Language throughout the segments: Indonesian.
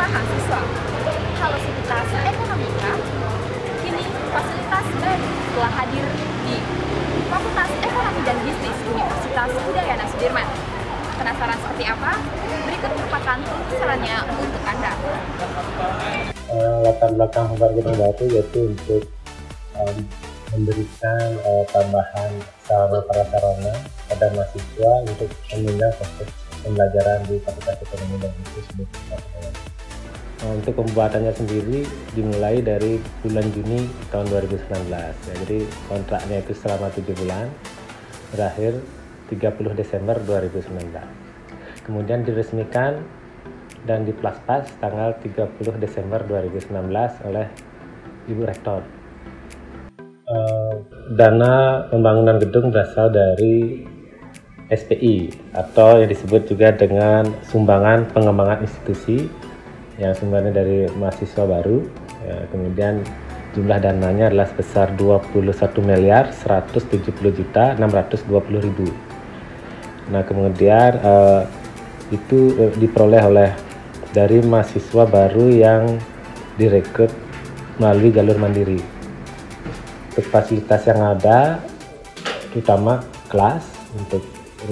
mahasiswa. Halo Sivitas Ekonomika, kini fasilitas baru telah hadir di Fakultas Ekonomi dan Bisnis Universitas Udayana Sudirman. Penasaran seperti apa? Berikut merupakan penasarannya untuk Anda. Latar belakang pembuatan gedung baru yaitu untuk memberikan tambahan sarana pada mahasiswa untuk menunjang proses pembelajaran di Fakultas Ekonomi dan Bisnis Universitas Udayana. Untuk pembuatannya sendiri dimulai dari bulan Juni tahun 2019. Ya, jadi kontraknya itu selama 7 bulan, berakhir 30 Desember 2019. Kemudian diresmikan dan diplaspas tanggal 30 Desember 2019 oleh Ibu Rektor. Dana pembangunan gedung berasal dari SPI atau yang disebut juga dengan sumbangan pengembangan institusi, yang sumbangannya dari mahasiswa baru. Ya, kemudian jumlah dananya adalah sebesar 21.170.620.000. Nah, kemudian itu diperoleh oleh dari mahasiswa baru yang direkrut melalui jalur mandiri. Untuk fasilitas yang ada, terutama kelas untuk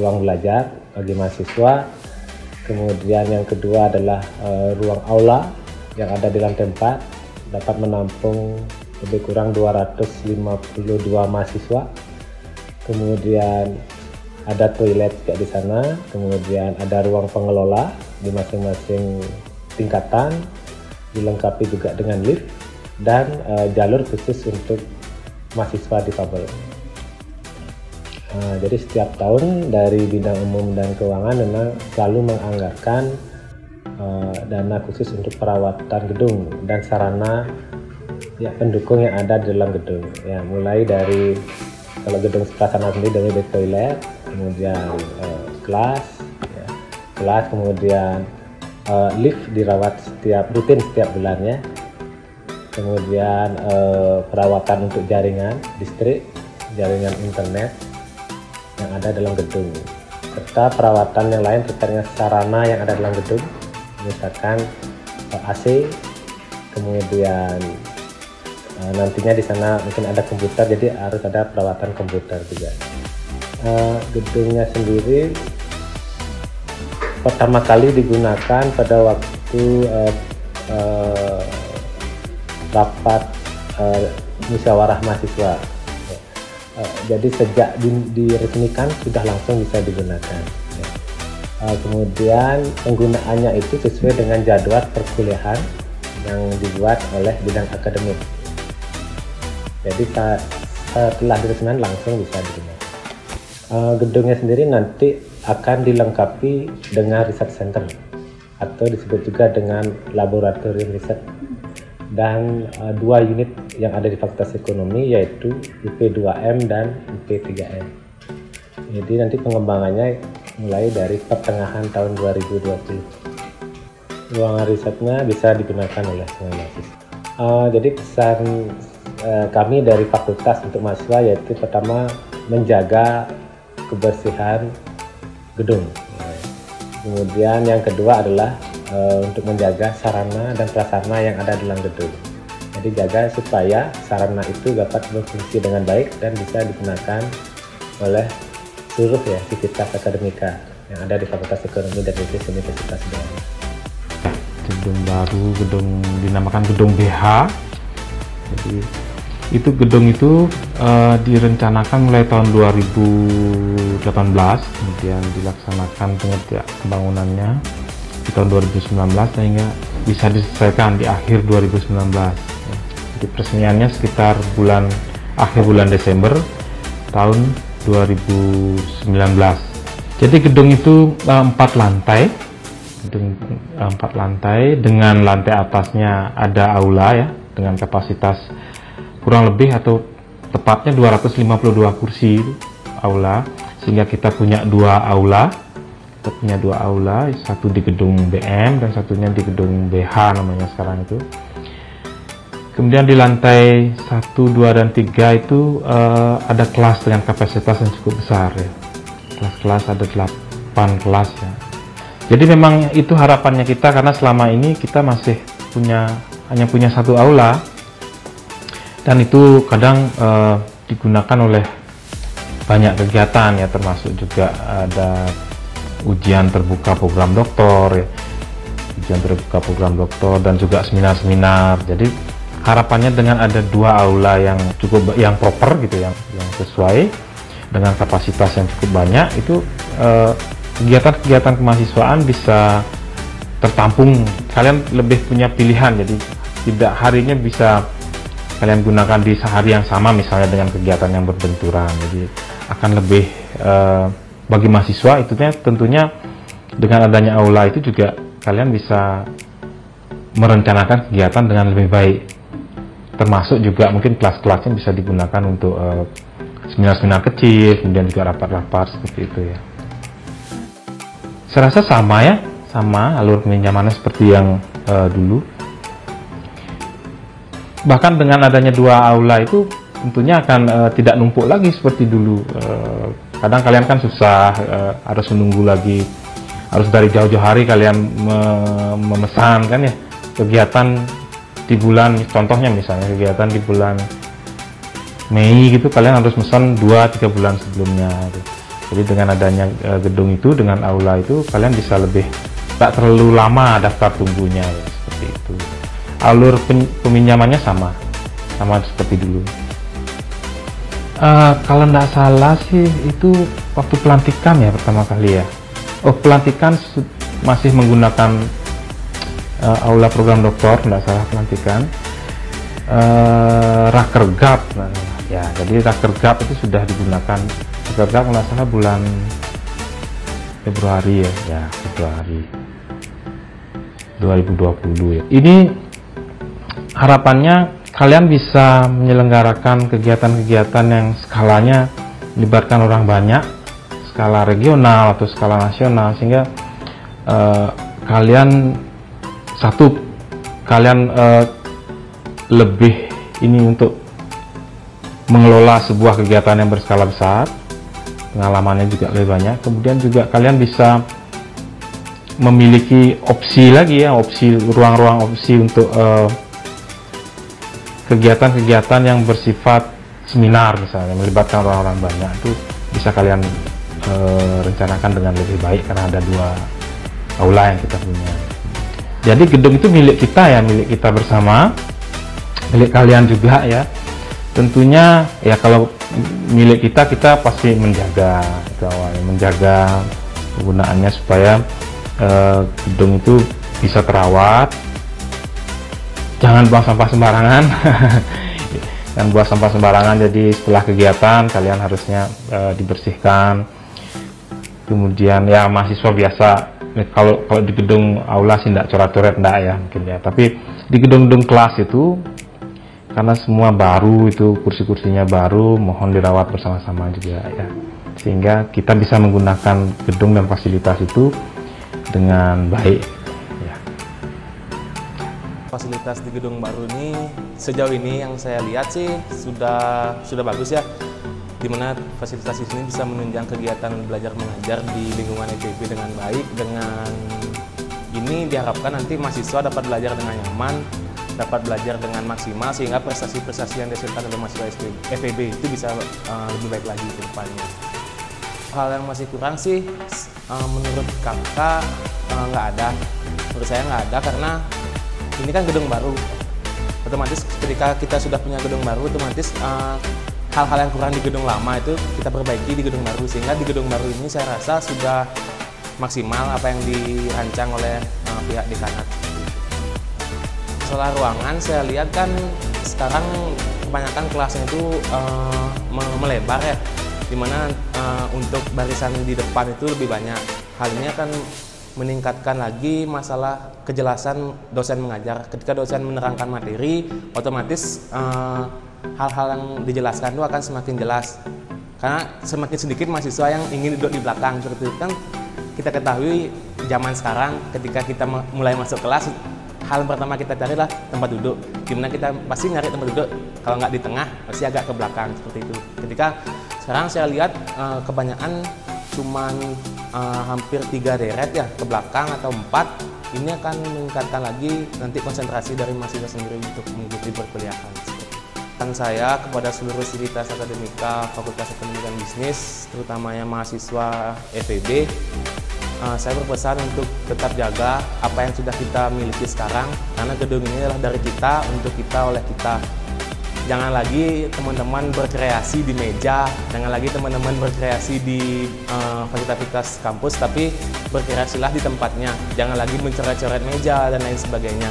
ruang belajar bagi mahasiswa. Kemudian yang kedua adalah ruang aula yang ada di lantai 4, dapat menampung lebih kurang 252 mahasiswa. Kemudian ada toilet juga di sana. Kemudian ada ruang pengelola di masing-masing tingkatan, dilengkapi juga dengan lift dan jalur khusus untuk mahasiswa difabel. Jadi setiap tahun dari bidang umum dan keuangan memang selalu menganggarkan dana khusus untuk perawatan gedung dan sarana ya pendukung yang ada di dalam gedung. Ya, mulai dari kalau gedung sebelah sana sendiri dari toilet, kemudian kelas, kemudian lift dirawat rutin setiap bulannya. Kemudian perawatan untuk jaringan listrik, jaringan internet yang ada dalam gedung, serta perawatan yang lain terkait dengan sarana yang ada dalam gedung, misalkan AC, kemudian nantinya di sana mungkin ada komputer, jadi harus ada perawatan komputer juga. Gedungnya sendiri pertama kali digunakan pada waktu rapat musyawarah mahasiswa. Jadi sejak diresmikan sudah langsung bisa digunakan. Kemudian penggunaannya itu sesuai dengan jadwal perkuliahan yang dibuat oleh bidang akademik. Jadi setelah diresmikan langsung bisa digunakan. Gedungnya sendiri nanti akan dilengkapi dengan research center atau disebut juga dengan laboratorium riset, dan 2 unit yang ada di Fakultas Ekonomi yaitu UP2M dan UP3M. Jadi nanti pengembangannya mulai dari pertengahan tahun 2020. Ruangan risetnya bisa digunakan oleh semua mahasiswa. Jadi pesan kami dari fakultas untuk mahasiswa yaitu pertama menjaga kebersihan gedung. Kemudian yang kedua adalah untuk menjaga sarana dan prasarana yang ada dalam gedung. Jadi jaga supaya sarana itu dapat berfungsi dengan baik dan bisa digunakan oleh seluruh ya sivitas akademika yang ada di Fakultas Ekonomi dan Bisnis Universitas Udayana. Gedung baru, gedung dinamakan gedung BH. Jadi gedung itu direncanakan mulai tahun 2018, kemudian dilaksanakan pengerjaan pembangunannya di tahun 2019 sehingga bisa diselesaikan di akhir 2019. Jadi peresmiannya sekitar akhir bulan Desember tahun 2019. Jadi gedung itu 4 lantai. Gedung 4 lantai dengan lantai atasnya ada aula ya dengan kapasitas kurang lebih atau tepatnya 252 kursi aula, sehingga kita punya 2 aula. Kita punya 2 aula, satu di gedung BM dan satunya di gedung BH namanya sekarang itu. Kemudian di lantai 1, 2, dan 3 itu ada kelas dengan kapasitas yang cukup besar ya. Kelas-kelas ada 8 kelas ya. Jadi memang itu harapannya kita, karena selama ini kita masih hanya punya satu aula, dan itu kadang digunakan oleh banyak kegiatan ya, termasuk juga ada ujian terbuka program doktor ya, dan juga seminar-seminar. Jadi harapannya dengan ada 2 aula yang cukup proper gitu, yang sesuai dengan kapasitas yang cukup banyak, itu kegiatan-kegiatan kemahasiswaan bisa tertampung. Kalian lebih punya pilihan, jadi tidak harinya bisa kalian gunakan di sehari yang sama misalnya dengan kegiatan yang berbenturan. Jadi akan lebih bagi mahasiswa itu tentunya dengan adanya aula itu juga kalian bisa merencanakan kegiatan dengan lebih baik, termasuk juga mungkin kelas-kelasnya bisa digunakan untuk seminar-seminar kecil, kemudian juga rapat-rapat seperti itu ya. Saya rasa sama alur peminjamannya seperti yang dulu. Bahkan dengan adanya 2 aula itu tentunya akan tidak numpuk lagi seperti dulu. Kadang kalian kan susah, harus menunggu lagi, harus dari jauh-jauh hari kalian memesan kan ya, kegiatan di bulan, contohnya misalnya kegiatan di bulan Mei gitu, kalian harus pesan 2-3 bulan sebelumnya gitu. Jadi dengan adanya gedung itu, dengan aula itu, kalian bisa lebih tak terlalu lama daftar tunggunya ya, seperti itu. Alur peminjamannya sama seperti dulu. Kalau tidak salah sih itu waktu pelantikan ya pertama kali ya. Pelantikan masih menggunakan aula program doktor, tidak salah pelantikan. Rakergap ya, jadi Rakergap itu sudah digunakan. Rakergap nggak salah bulan Februari ya, Februari 2020 ya. Ini harapannya kalian bisa menyelenggarakan kegiatan-kegiatan yang skalanya melibatkan orang banyak, skala regional atau skala nasional, sehingga kalian lebih ini untuk mengelola sebuah kegiatan yang berskala besar, pengalamannya juga lebih banyak. Kemudian juga kalian bisa memiliki opsi lagi ya, ruang-ruang opsi untuk kegiatan-kegiatan yang bersifat seminar misalnya, melibatkan orang-orang banyak, itu bisa kalian rencanakan dengan lebih baik karena ada 2 aula yang kita punya. Jadi gedung itu milik kita ya, milik kita bersama, milik kalian juga ya. Tentunya ya kalau milik kita pasti menjaga penggunaannya supaya gedung itu bisa terawat. Jangan buang sampah sembarangan. Dan buang sampah sembarangan, jadi setelah kegiatan kalian harusnya dibersihkan. Kemudian ya mahasiswa biasa, kalau di gedung aula sih tidak coret-coret enggak ya mungkin ya, tapi di gedung-gedung kelas itu karena semua baru, itu kursi-kursinya baru, mohon dirawat bersama-sama juga ya, sehingga kita bisa menggunakan gedung dan fasilitas itu dengan baik ya. Fasilitas di gedung baru ini sejauh ini yang saya lihat sih sudah bagus ya, dimana fasilitas di sini bisa menunjang kegiatan belajar mengajar di lingkungan FEB dengan baik. Dengan ini diharapkan nanti mahasiswa dapat belajar dengan nyaman, dapat belajar dengan maksimal, sehingga prestasi-prestasi yang dihasilkan oleh mahasiswa FEB itu bisa lebih baik lagi ke depannya. Hal yang masih kurang sih menurut kakak nggak ada, menurut saya nggak ada, karena ini kan gedung baru, otomatis ketika kita sudah punya gedung baru, otomatis hal-hal yang kurang di gedung lama itu kita perbaiki di gedung baru, sehingga di gedung baru ini saya rasa sudah maksimal apa yang dirancang oleh pihak dekanat. Soal ruangan saya lihat kan sekarang kebanyakan kelasnya itu melebar ya, dimana untuk barisan di depan itu lebih banyak. Hal ini akan meningkatkan lagi masalah kejelasan dosen mengajar. Ketika dosen menerangkan materi, otomatis hal-hal yang dijelaskan itu akan semakin jelas, karena semakin sedikit mahasiswa yang ingin duduk di belakang. Seperti itu kan kita ketahui zaman sekarang, ketika kita mulai masuk kelas, hal pertama kita cari lah tempat duduk. Dimana kita pasti nyari tempat duduk, kalau nggak di tengah pasti agak ke belakang seperti itu. Ketika sekarang saya lihat kebanyakan cuman hampir 3 deret ya ke belakang atau 4, ini akan meningkatkan lagi nanti konsentrasi dari mahasiswa sendiri untuk mengikuti perkuliahan. Dan saya kepada seluruh sivitas akademika Fakultas Ekonomi dan Bisnis, terutamanya mahasiswa FEB, saya berpesan untuk tetap jaga apa yang sudah kita miliki sekarang, karena gedung ini adalah dari kita, untuk kita, oleh kita. Jangan lagi teman-teman berkreasi di meja, jangan lagi teman-teman berkreasi di fasilitas kampus, tapi berkreasilah di tempatnya. Jangan lagi mencoret-coret meja dan lain sebagainya.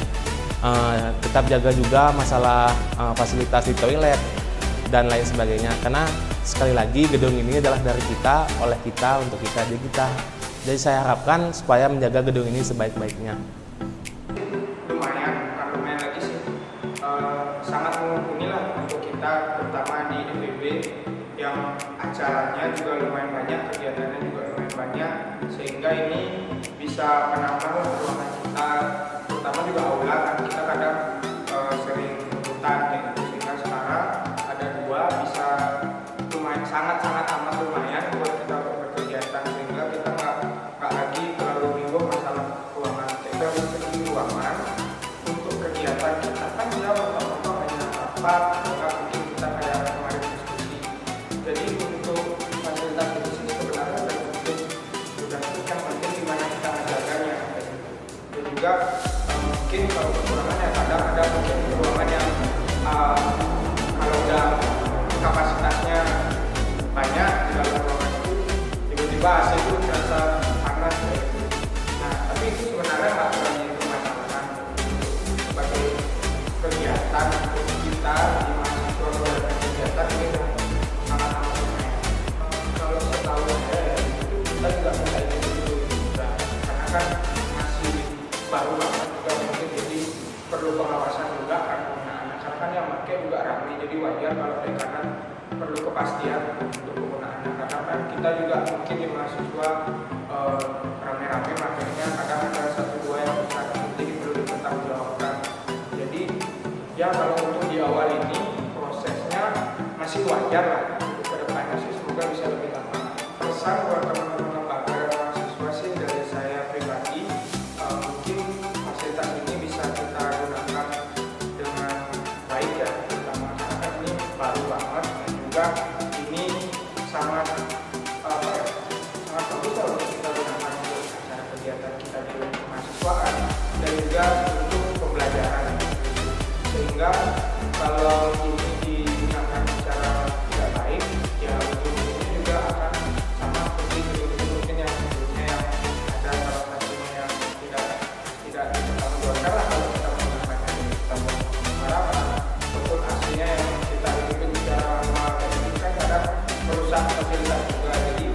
Tetap jaga juga masalah fasilitas di toilet dan lain sebagainya, karena sekali lagi gedung ini adalah dari kita, oleh kita, untuk kita, jadi kita. Jadi saya harapkan supaya menjaga gedung ini sebaik-baiknya. Lumayan lagi sih, sangat mumpuni lah untuk kita, terutama di FEB yang acaranya juga lumayan banyak, kegiatannya juga lumayan banyak, sehingga ini bisa menambah ruangan kita, terutama juga aula kan kita kadang sering rebutan kayak gitu, sehingga sekarang ada 2 bisa lumayan, sangat-sangat amat lumayan buat kita untuk berkegiatan, sehingga kita nggak lagi terlalu bingung masalah ruangan. Kita bisa di ruangan untuk kegiatan kita kan dia mentok-mentok hanya rapat, atau mungkin kita kayak kemarin diskusi. Jadi untuk fasilitas itu sih sebenarnya sudah cukup, yang penting gimana kita menjaganya. Dan juga mungkin kalau kekurangannya kadang ada mungkin ruangan yang kalau udah kapasitasnya banyak di dalam ruangan itu, tiba-tiba AC itu terasa panas kayak gitu. Nah, tapi itu sebenarnya nggak terlalu itu masalah sebagai kegiatan untuk kita di mahasiswa melakukan kegiatan ini sangat-sangat lumayan. Kalau setahu saya ya, itu kita juga bisa ikut dulu juga, karena kan masih baru banget juga mungkin, jadi perlu pengawasan juga kan penggunaannya, karena kan yang pakai juga ramai, jadi wajar kalau dekanan perlu kepastian untuk penggunaannya, karena kan kita juga mungkin di mahasiswa rame-rame makanya kadang ada 1-2 yang besar penting perlu dipertanggungjawabkan. Jadi ya kalau untuk di awal ini prosesnya masih wajar lah, untuk kedepannya sih semoga bisa lebih gampang. Pesan buat teman-teman lembaga dan mahasiswa sih dari saya pribadi, mungkin fasilitas ini bisa kita gunakan dengan baik ya, terutama karena ini baru banget dan juga ini sangat bagus kalau kita gunakan untuk acara kegiatan kita di mahasiswaan dan juga untuk pembelajaran, sehingga kalau ini digunakan secara tidak baik ya ujung-ujungnya juga akan sama seperti gedung-gedung mungkin yang sebelumnya yang ada salah satunya yang tidak dipertanggungjawabkan lah kalau kita menggunakannya di tambah marah, ataupun aslinya yang kita hidup secara normal ini kan kadang merusak fasilitas juga. Jadi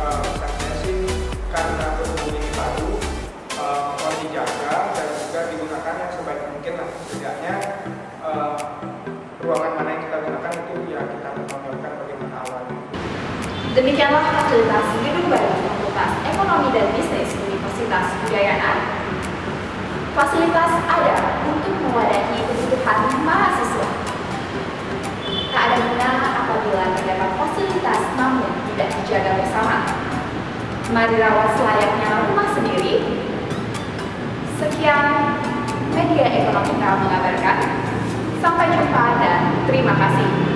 saya sih karena gedung ini baru mohon dijaga dan juga digunakan yang sebaik mungkin lah, setidaknya ruangan mana yang kita gunakan itu ya kita pertanggungjawabkan bagaimana awalnya. Demikianlah fasilitas gedung baru Fakultas Ekonomi dan Bisnis Universitas Udayana. Fasilitas ada untuk mewadahi kebutuhan mahasiswa. Tak ada guna apabila terdapat fasilitas namun tidak dijaga bersama. Mari rawat selayaknya rumah sendiri. Sekian Media Ekonomika mengabarkan. Sampai jumpa dan terima kasih.